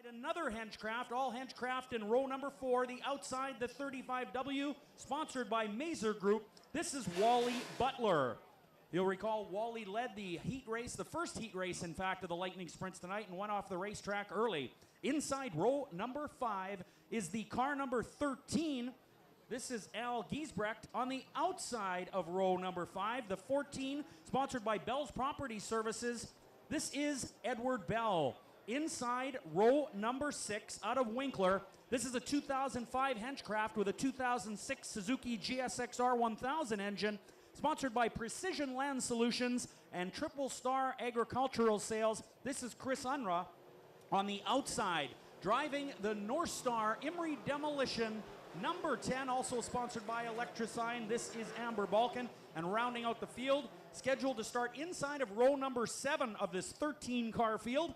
another Henchcraft, all Henchcraft in row number 4. The outside, the 35W, sponsored by Mazer Group. This is Wally Butler. You'll recall Wally led the heat race, the first heat race, in fact, of the Lightning Sprints tonight and went off the racetrack early. Inside row number 5 is the car number 13. This is Al Giesbrecht on the outside of row number 5. The 14, sponsored by Bell's Property Services. This is Edward Bell. Inside row number 6 out of Winkler. This is a 2005 Henchcraft with a 2006 Suzuki GSX-R 1000 engine, sponsored by Precision Land Solutions and Triple Star Agricultural Sales. This is Chris Unruh on the outside. Driving the North Star Imrie Demolition number 10, also sponsored by Electrosign. This is Amber Balkan. And rounding out the field, scheduled to start inside of row number 7 of this 13-car field,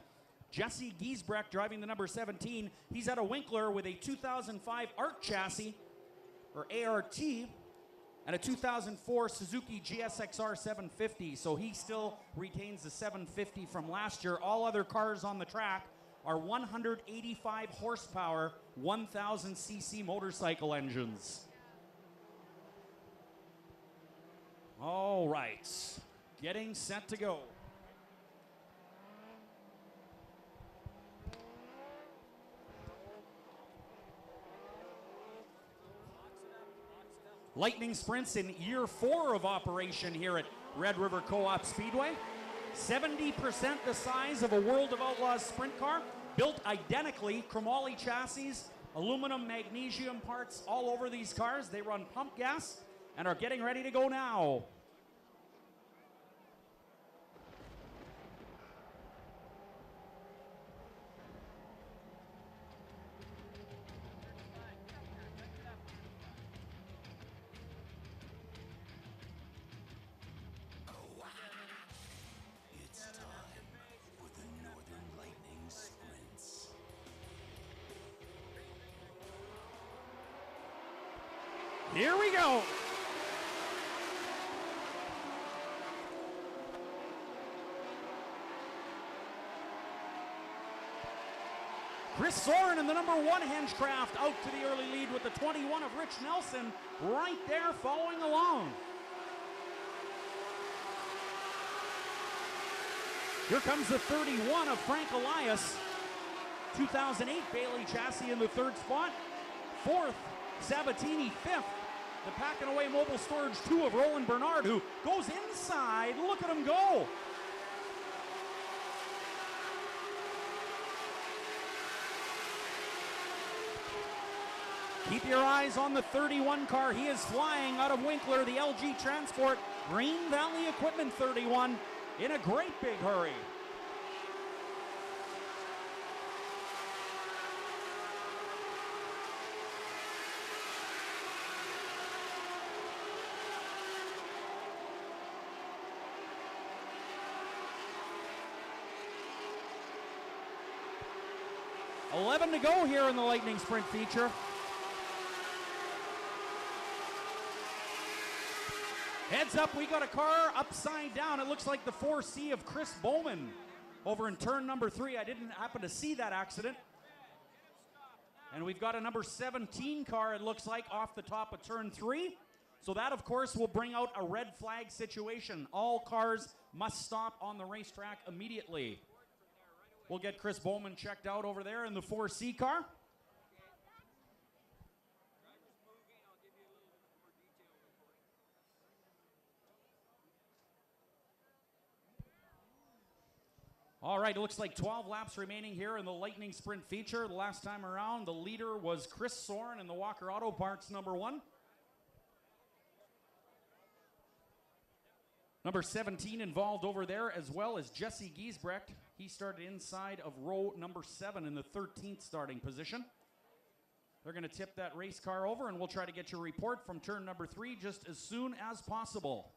Jesse Giesbrecht driving the number 17. He's at a Winkler with a 2005 ART chassis, or ART, and a 2004 Suzuki GSX-R 750. So he still retains the 750 from last year. All other cars on the track are 185 horsepower, 1,000 cc motorcycle engines. All right, getting set to go. Lightning Sprints in year 4 of operation here at Red River Co-op Speedway. 70% the size of a World of Outlaws sprint car, built identically, chromoly chassis, aluminum, magnesium parts all over these cars. They run pump gas and are getting ready to go now. Here we go. Chris Soren in the number 1 Henchcraft out to the early lead with the 21 of Rich Nelson right there following along. Here comes the 31 of Frank Elias. 2008 Bailey chassis in the 3rd spot. 4th, Sabatini 5th. The Packing Away Mobile Storage 2 of Roland Bernard, who goes inside. Look at him go. Keep your eyes on the 31 car. He is flying out of Winkler, the LG Transport Green Valley Equipment 31 in a great big hurry. $11 to go here in the Lightning Sprint feature. Heads up, we got a car upside down. It looks like the 4C of Chris Bowman over in turn number 3. I didn't happen to see that accident. And we've got a number 17 car, it looks like, off the top of turn 3. So that, of course, will bring out a red flag situation. All cars must stop on the racetrack immediately. We'll get Chris Bowman checked out over there in the 4C car. All right, it looks like 12 laps remaining here in the Lightning Sprint feature. The last time around, the leader was Chris Soren in the Walker Auto Parts number 1. Number 17 involved over there, as well as Jesse Giesbrecht. He started inside of row number 7 in the 13th starting position. They're going to tip that race car over, and we'll try to get your report from turn number 3 just as soon as possible.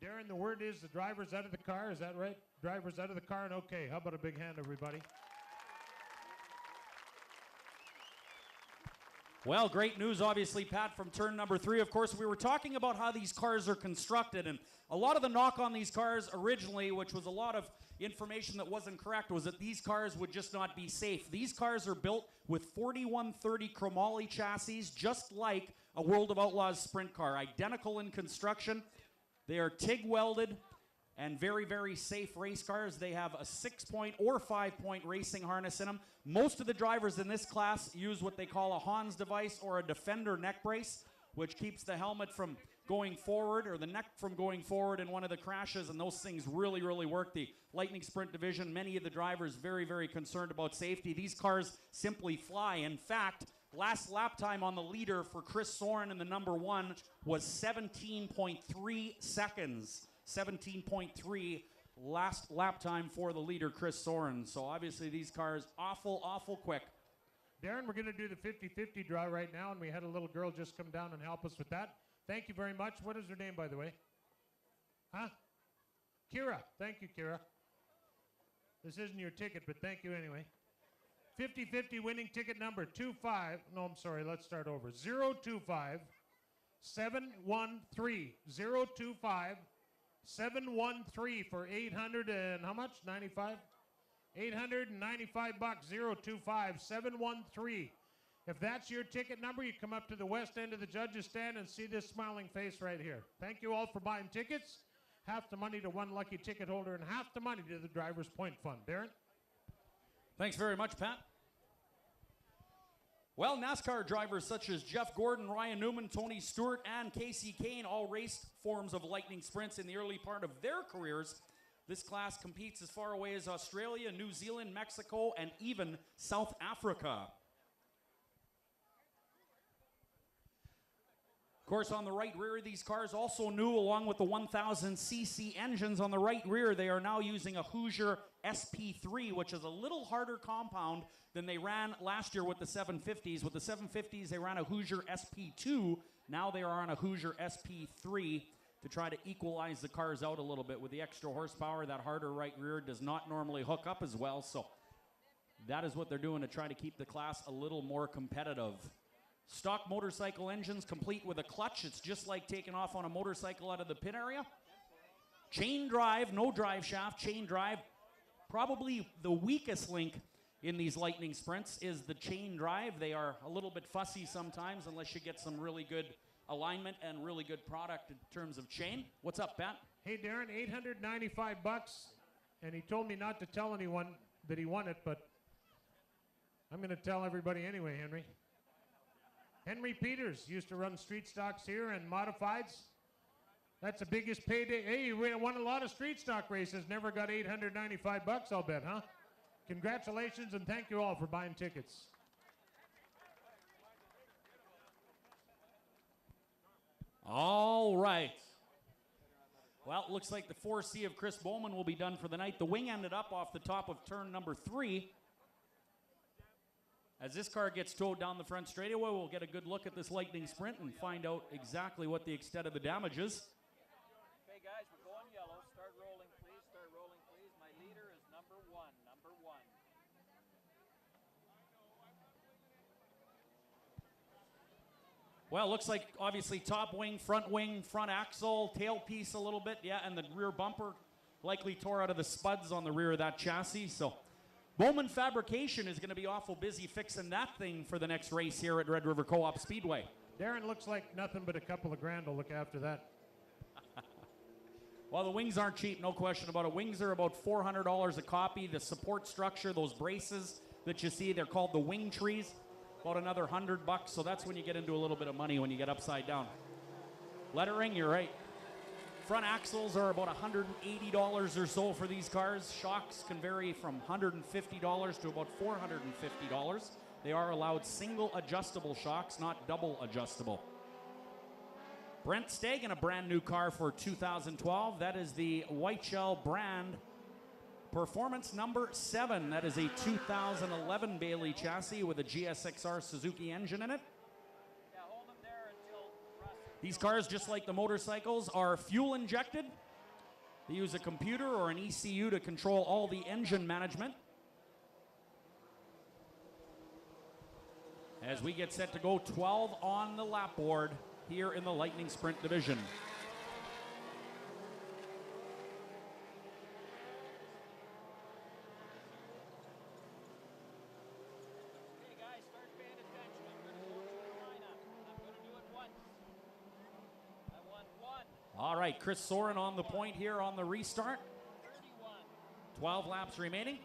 Darren, the word is the driver's out of the car. Is that right? Driver's out of the car, and okay. How about a big hand, everybody? Well, great news, obviously, Pat, from turn number 3. Of course, we were talking about how these cars are constructed, and a lot of the knock on these cars originally, which was a lot of information that wasn't correct, was that these cars would just not be safe. These cars are built with 4130 chromoly chassis, just like a World of Outlaws sprint car. Identical in construction. They are TIG welded and very, very safe race cars. They have a 6-point or 5-point racing harness in them. Most of the drivers in this class use what they call a Hans device or a Defender neck brace, which keeps the helmet from going forward or the neck from going forward in one of the crashes, and those things really, really work. The Lightning Sprint division, many of the drivers very, very concerned about safety. These cars simply fly. In fact, last lap time on the leader for Chris Soren in the number 1 was 17.3 seconds. 17.3 last lap time for the leader, Chris Soren. So obviously these cars awful, awful quick. Darren, we're going to do the 50-50 draw right now, and we had a little girl just come down and help us with that. Thank you very much. What is her name, by the way? Huh? Kira. Thank you, Kira. This isn't your ticket, but thank you anyway. 50-50 winning ticket number 25. No, I'm sorry. Let's start over. 025 713 025 713 for 800 and how much? 95? 895 bucks. 025 713. If that's your ticket number, you come up to the west end of the judges stand and see this smiling face right here. Thank you all for buying tickets. Half the money to one lucky ticket holder and half the money to the Drivers' Point Fund. Darren? Thanks very much, Pat. Well, NASCAR drivers such as Jeff Gordon, Ryan Newman, Tony Stewart, and Casey Kane all raced forms of lightning sprints in the early part of their careers. This class competes as far away as Australia, New Zealand, Mexico, and even South Africa. Of course, on the right rear of these cars, also new, along with the 1000cc engines on the right rear, they are now using a Hoosier SP3, which is a little harder compound than they ran last year with the 750s. With the 750s, they ran a Hoosier SP2. Now they are on a Hoosier SP3 to try to equalize the cars out a little bit. With the extra horsepower, that harder right rear does not normally hook up as well, so that is what they're doing to try to keep the class a little more competitive. Stock motorcycle engines complete with a clutch. It's just like taking off on a motorcycle out of the pit area. Chain drive, no drive shaft, chain drive. Probably the weakest link in these lightning sprints is the chain drive. They are a little bit fussy sometimes unless you get some really good alignment and really good product in terms of chain. What's up, Pat? Hey, Darren, 895 bucks, and he told me not to tell anyone that he won it, but I'm going to tell everybody anyway, Henry. Henry Peters used to run street stocks here and modifieds. That's the biggest payday. Hey, you won a lot of street stock races. Never got 895 bucks, I'll bet, huh? Congratulations, and thank you all for buying tickets. All right. Well, it looks like the 4C of Chris Bowman will be done for the night. The wing ended up off the top of turn number 3. As this car gets towed down the front straightaway, we'll get a good look at this lightning sprint and find out exactly what the extent of the damage is. Okay, guys, we're going yellow. Start rolling, please. Start rolling, please. My leader is number 1. Number 1. Well, it looks like obviously top wing, front axle, tailpiece a little bit, yeah, and the rear bumper likely tore out of the spuds on the rear of that chassis, so Bowman Fabrication is going to be awful busy fixing that thing for the next race here at Red River Co-op Speedway. Darren, looks like nothing but a couple of grand to look after that. Well, the wings aren't cheap, no question about it. Wings are about $400 a copy. The support structure, those braces that you see, they're called the wing trees, about another $100. So that's when you get into a little bit of money when you get upside down. Lettering, you're right. Front axles are about $180 or so for these cars. Shocks can vary from $150 to about $450. They are allowed single adjustable shocks, not double adjustable. Brent Stagg, a brand new car for 2012. That is the Whiteshell brand Performance number 7. That is a 2011 Bailey chassis with a GSXR Suzuki engine in it. These cars, just like the motorcycles, are fuel injected. They use a computer or an ECU to control all the engine management. As we get set to go 12 on the lap board here in the Lightning Sprint division. Okay, guys, start paying attention. I'm going to go through the lineup. I'm going to do it once. I want 1, All right, Chris Soren on the point here on the restart. 31, 12 laps remaining.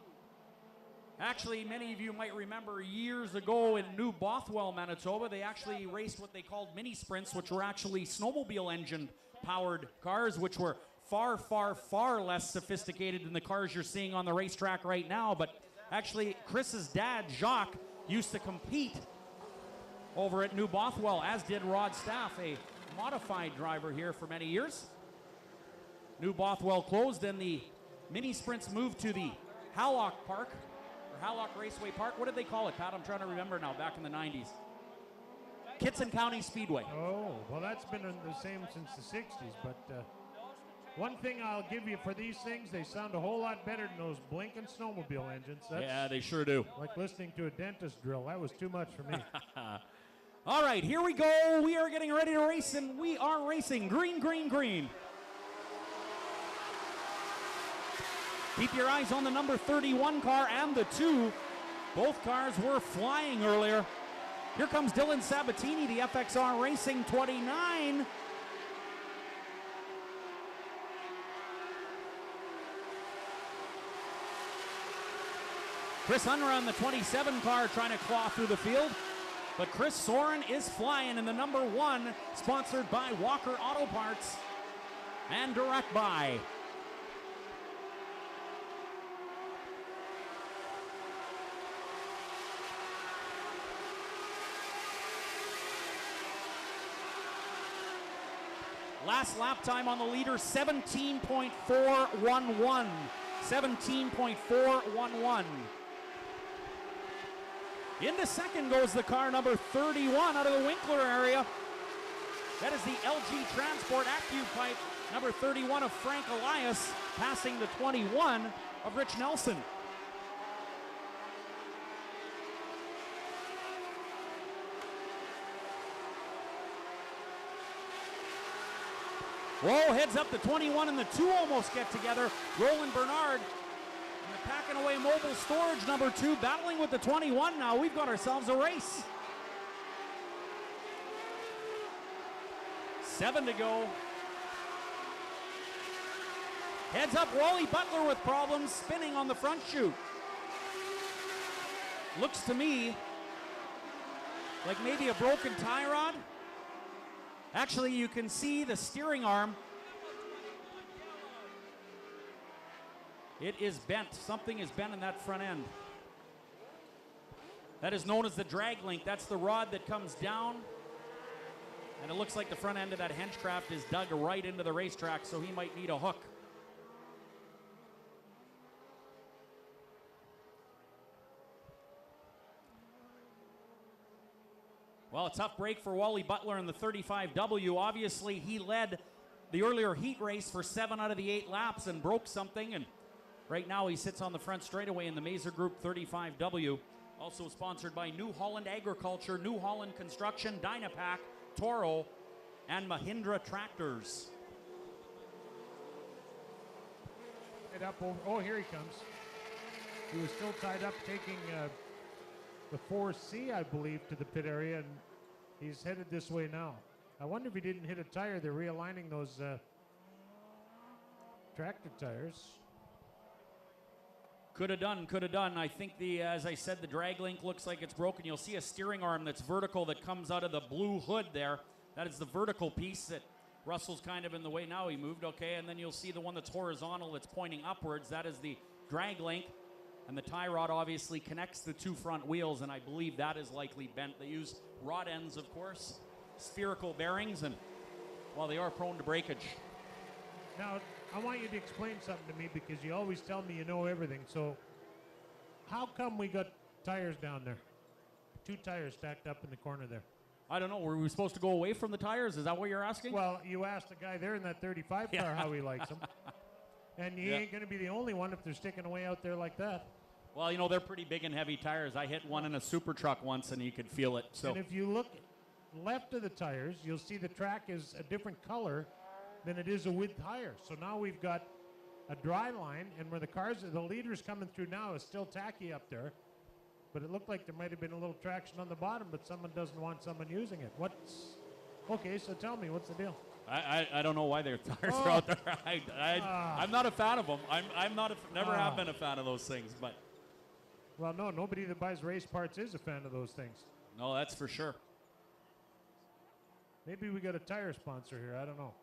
Actually, many of you might remember years ago in New Bothwell, Manitoba, they actually raced what they called mini sprints, which were actually snowmobile engine powered cars, which were far, far, far less sophisticated than the cars you're seeing on the racetrack right now. But actually, Chris's dad, Jacques, used to compete over at New Bothwell, as did Rod Staff, a modified driver here for many years. New Bothwell closed, and the mini sprints moved to the Hallock Park, or Hallock Raceway Park. What did they call it, Pat? I'm trying to remember now, back in the 90s. Kitson County Speedway. Oh, well, that's been the same since the 60s, but one thing I'll give you for these things, they sound a whole lot better than those blinking snowmobile engines. That's Yeah, they sure do. like listening to a dentist drill. That was too much for me. All right, here we go. We are getting ready to race, and we are racing green, green, green. Keep your eyes on the number 31 car and the 2. Both cars were flying earlier. Here comes Dylan Sabatini, the FXR Racing 29. Chris Unruh on the 27 car trying to claw through the field. But Chris Soren is flying in the number 1, sponsored by Walker Auto Parts and Direct Buy. Last lap time on the leader, 17.411. 17.411. Into second goes the car number 31 out of the Winkler area. That is the LG Transport AccuPipe number 31 of Frank Elias, passing the 21 of Rich Nelson. Whoa, heads up, the 21 and the 2 almost get together. Roland Bernard and the Packing Away Mobile Storage number 2 battling with the 21 now. We've got ourselves a race. 7 to go. Heads up, Wally Butler with problems, spinning on the front chute. Looks to me like maybe a broken tie rod. Actually, you can see the steering arm. It is bent. Something is bent in that front end. That is known as the drag link. That's the rod that comes down. And it looks like the front end of that henchcraft is dug right into the racetrack, so he might need a hook. Well, a tough break for Wally Butler in the 35W. Obviously, he led the earlier heat race for 7 out of the 8 laps and broke something. And right now he sits on the front straightaway in the Mazer Group 35W. Also sponsored by New Holland Agriculture, New Holland Construction, Dynapack, Toro, and Mahindra Tractors. Head up over, oh, here he comes. He was still tied up taking the 4C, I believe, to the pit area, and he's headed this way now. I wonder if he didn't hit a tire. They're realigning those tractor tires. Could have done, could have done. I think as I said, the drag link looks like it's broken. You'll see a steering arm that's vertical that comes out of the blue hood there. That is the vertical piece that Russell's kind of in the way now. He moved, okay, and then you'll see the one that's horizontal that's pointing upwards. That is the drag link. And the tie rod obviously connects the 2 front wheels, and I believe that is likely bent. They use rod ends, of course, spherical bearings, and, well, they are prone to breakage. Now, I want you to explain something to me because you always tell me you know everything. So, how come we got tires down there? 2 tires stacked up in the corner there. I don't know. Were we supposed to go away from the tires? Is that what you're asking? Well, you asked the guy there in that 35 car how he likes them. And you ain't going to be the only one if they're sticking away out there like that. Well, you know, they're pretty big and heavy tires. I hit one in a super truck once, and you could feel it. So. And if you look left of the tires, you'll see the track is a different color than it is a width higher. So now we've got a dry line, and where the leader's coming through now is still tacky up there. But it looked like there might have been a little traction on the bottom, but someone doesn't want someone using it. Okay, so tell me, what's the deal? I don't know why their tires are out there. I'm not a fan of them. Never have been a fan of those things. But well, no, nobody that buys race parts is a fan of those things. No, that's for sure. Maybe we got a tire sponsor here. I don't know.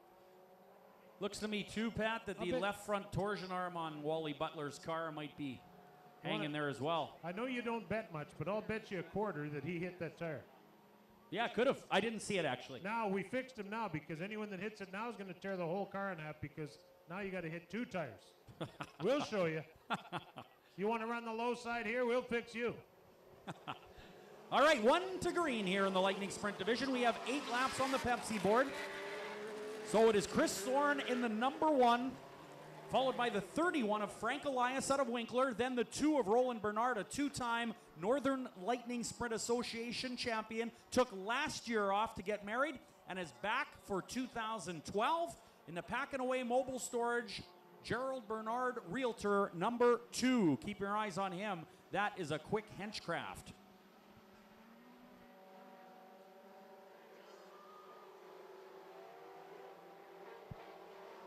Looks to me too, Pat, that the left front torsion arm on Wally Butler's car might be hanging there as well. I know you don't bet much, but I'll bet you a quarter that he hit that tire. Yeah, could have. I didn't see it, actually. Now, we fixed him now because anyone that hits it now is going to tear the whole car in half because now you got to hit 2 tires. We'll show you. You want to run the low side here? We'll fix you. All right, 1 to green here in the Lightning Sprint Division. We have 8 laps on the Pepsi board. So it is Chris Soren in the number 1, followed by the 31 of Frank Elias out of Winkler, then the 2 of Roland Bernard, a 2-time Northern Lightning Sprint Association champion, took last year off to get married and is back for 2012 in the Pack and Away Mobile Storage, Gerald Bernard Realtor number 2. Keep your eyes on him. That is a quick henchcraft.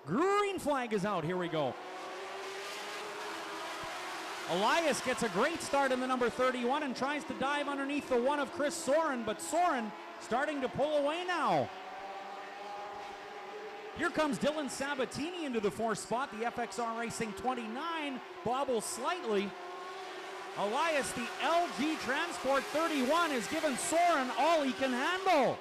Green flag is out. Here we go. Elias gets a great start in the number 31 and tries to dive underneath the 1 of Chris Soren, but Soren starting to pull away now. Here comes Dylan Sabatini into the 4th spot. The FXR Racing 29 bobbles slightly. Elias, the LG Transport 31, is giving Soren all he can handle.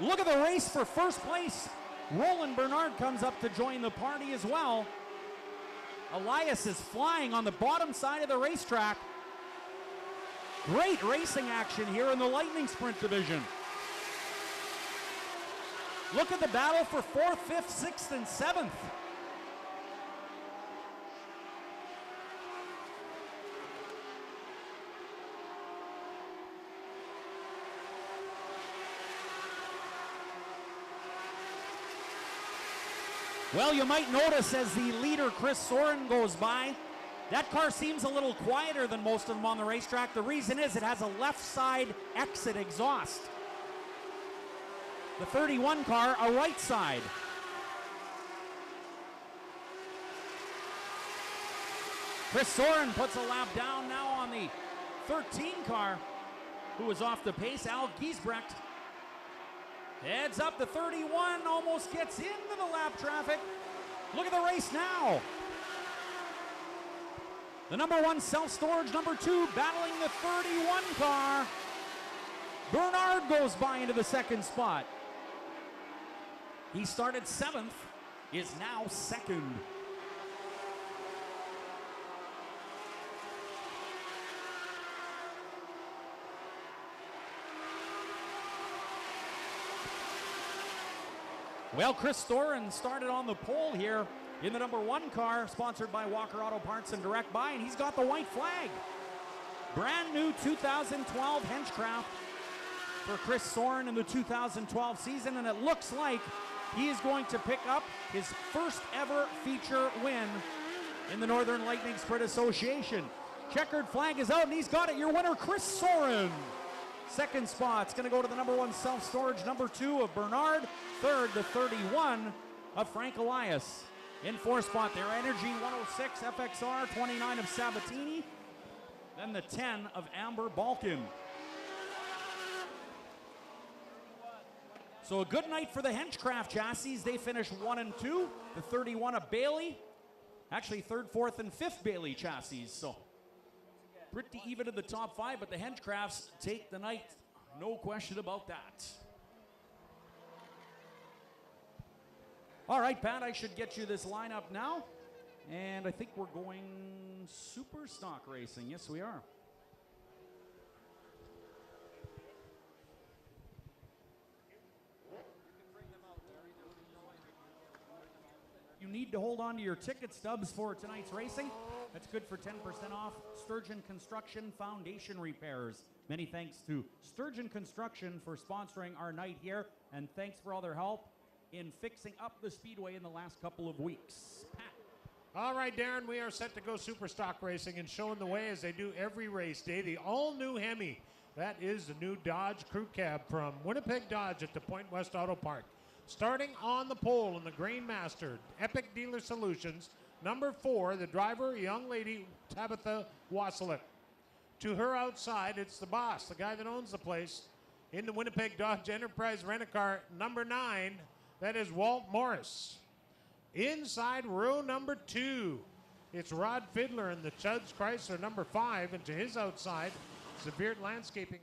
Look at the race for first place. Roland Bernard comes up to join the party as well. Elias is flying on the bottom side of the racetrack. Great racing action here in the Lightning Sprint Division. Look at the battle for 4th, 5th, 6th, and 7th. Well, you might notice as the leader, Chris Soren, goes by, that car seems a little quieter than most of them on the racetrack. The reason is it has a left side exit exhaust. The 31 car, a right side. Chris Soren puts a lap down now on the 13 car, who was off the pace, Al Giesbrecht. Heads up, the 31 almost gets into the lap traffic. Look at the race now. The number 1 self-storage, number 2 battling the 31 car. Bernard goes by into the 2nd spot. He started 7th, is now 2nd. Well, Chris Soren started on the pole here in the number 1 car, sponsored by Walker Auto Parts and Direct Buy, and he's got the white flag. Brand new 2012 henchcraft for Chris Soren in the 2012 season, and it looks like he is going to pick up his first ever feature win in the Northern Lightning Sprint Association. Checkered flag is out, and he's got it. Your winner, Chris Soren. 2nd spot's going to go to the number 1 self-storage, number 2 of Bernard. 3rd, the 31 of Frank Elias. In 4th spot there, Energy 106 FXR, 29 of Sabatini. Then the 10 of Amber Balkin. So a good night for the Henchcraft chassis. They finish 1 and 2. The 31 of Bailey. Actually 3rd, 4th, and 5th Bailey chassis. So pretty even in the top 5, but the Henchcrafts take the night. No question about that. All right, Pat, I should get you this lineup now. And I think we're going super stock racing. Yes, we are. You need to hold on to your ticket stubs for tonight's racing. That's good for 10% off Sturgeon Construction Foundation repairs. Many thanks to Sturgeon Construction for sponsoring our night here, and thanks for all their help in fixing up the Speedway in the last couple of weeks. Pat. All right, Darren, we are set to go super stock racing and showing the way as they do every race day. The all-new Hemi. That is the new Dodge Crew Cab from Winnipeg Dodge at the Point West Auto Park. Starting on the pole in the Grain Master, Epic Dealer Solutions, number 4, the driver, young lady Tabitha Wasselick. To her outside, it's the boss, the guy that owns the place, in the Winnipeg Dodge Enterprise Rent-A-Car, number 9, that is Walt Morris. Inside row number 2, it's Rod Fiddler in the Chuds Chrysler number 5, and to his outside, Severe Landscaping.